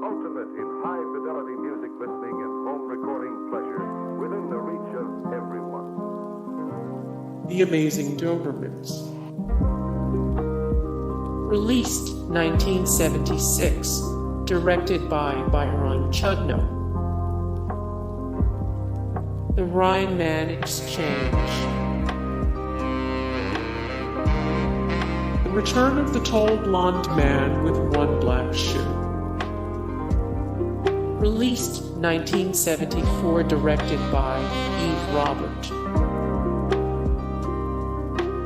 ultimate in high-fidelity music listening and home recording pleasure within the reach of everyone. The Amazing Dobermans. Released 1976. Directed by Byron Chudnow. The Rhinemann Exchange. The Return of the Tall Blonde Man with One Black Shoe. Released 1974. Directed by Eve Robert.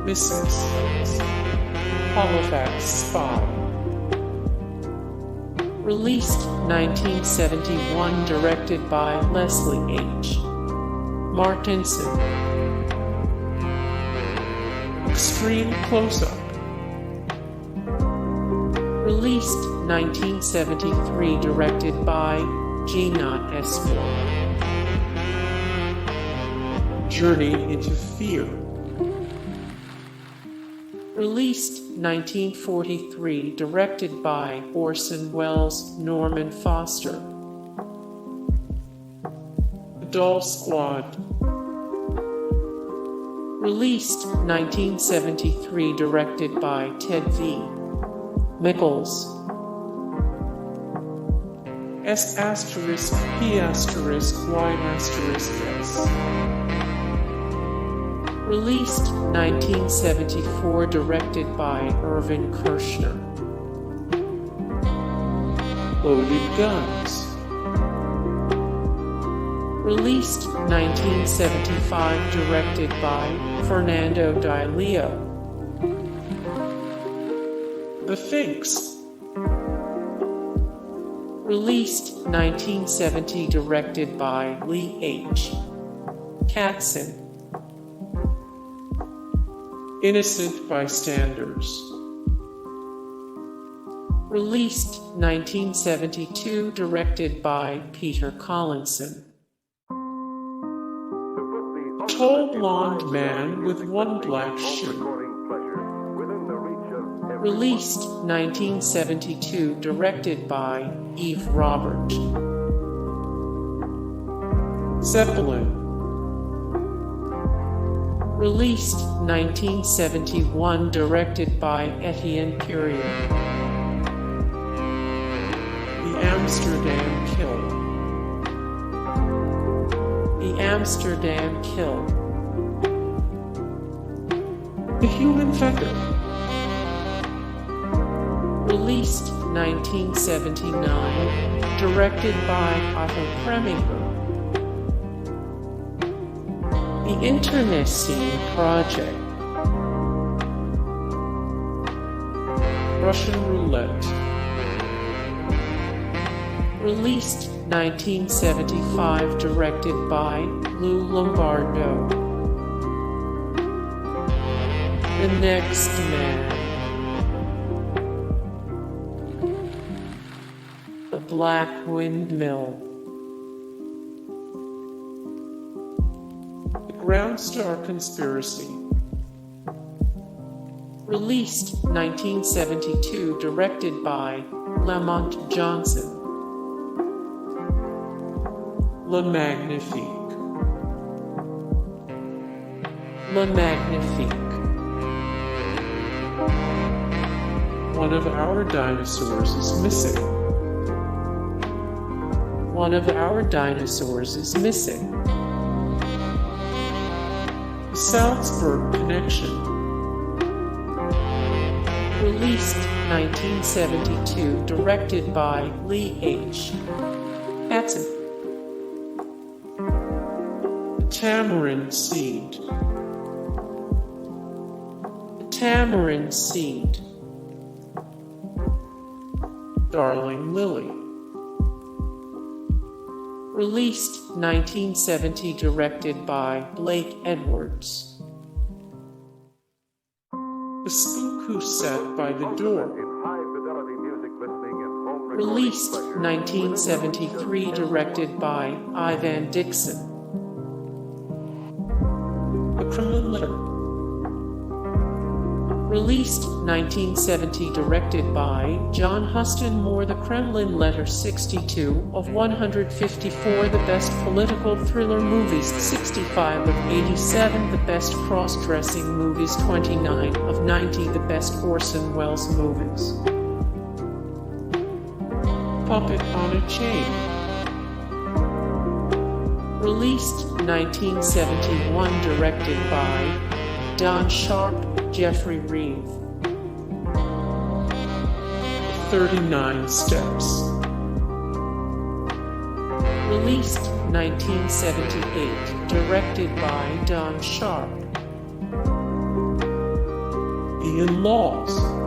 Mrs. Pollifax-Spy. Released 1971. Directed by Leslie H. Martinson. Extreme Close-Up. Released 1973. Directed by Gina Espor. Journey into Fear. Released 1943. Directed by Orson Welles, Norman Foster. The Doll Squad. Released 1973. Directed by Ted V. Mickles. S***P***Y***S. Released 1974. Directed by Irvin Kershner. Loaded Guns. Released 1975. Directed by Fernando Di Leo. The Finks. Released 1970. Directed by Lee H. Katzin. Innocent Bystanders. Released 1972. Directed by Peter Collinson. Tall Blonde Man with One Black Shoe. Released 1972. Directed by Eve Robert. Zeppelin. Released 1971. Directed by Etienne Purier. The Amsterdam Kill. The Amsterdam Kill. The Human Feather. Released 1979. Directed by Otto Preminger. The Internecine Project. Russian Roulette. Released 1975. Directed by Lou Lombardo. The Next Man. The Black Windmill. The Groundstar Conspiracy. Released 1972. Directed by Lamont Johnson. La Magnifique. La Magnifique. One of Our Dinosaurs Is Missing. One of Our Dinosaurs Is Missing. The Salzburg Connection. Released 1972. Directed by Lee H. Katzin. The Tamarind Seed. The Tamarind Seed. Darling Lili. Released 1970. Directed by Blake Edwards. The Spook Who Sat by the Door. Released 1973. Directed by Ivan Dixon. The Kremlin Letter. Released 1970, directed by John Huston Moore. The Kremlin Letter, 62 of 154. The best political thriller movies, 65 of 87. The best cross-dressing movies, 29 of 90. The best Orson Welles movies. Puppet on a Chain. Released 1971, directed by Don Sharp, Jeffrey Reeve. 39 Steps. Released 1978, directed by Don Sharp. The In-Laws.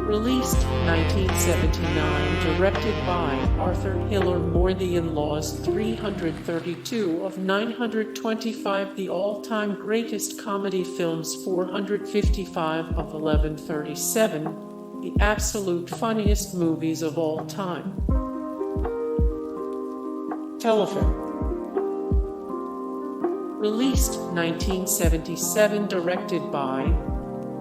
Released 1979, directed by Arthur Hiller Moore. The In-Laws, 332 of 925. The all-time greatest comedy films, 455 of 1137. The absolute funniest movies of all time. Telephone. Released 1977, directed by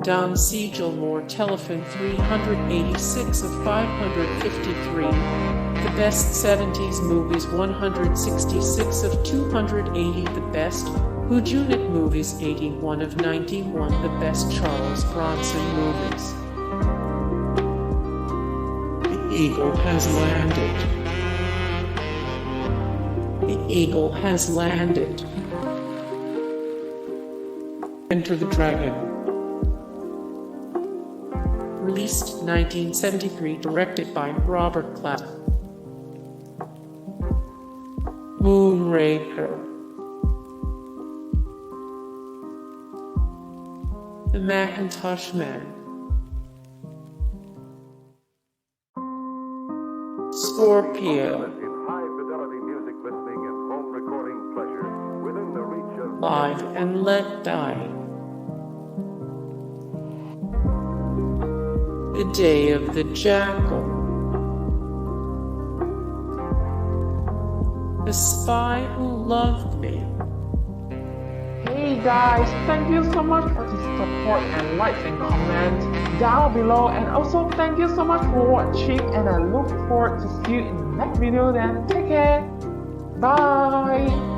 Don Siegel Moore. Telephone, 386 of 553. The best 70s movies, 166 of 280. The best Whodunit movies, 81 of 91. The best Charles Bronson movies. The Eagle has landed. The Eagle has landed. Enter the Dragon. Released 1973, directed by Robert Redford. Moonraker. The Mackintosh Man. Scorpio. In high-fidelity music listening and home recording pleasure within the reach of Live and Let Die. The Day of the Jackal. The Spy Who Loved Me. Hey guys, thank you so much for the support and likes and comments down below, and also thank you so much for watching, and I look forward to see you in the next video. Then take care, bye.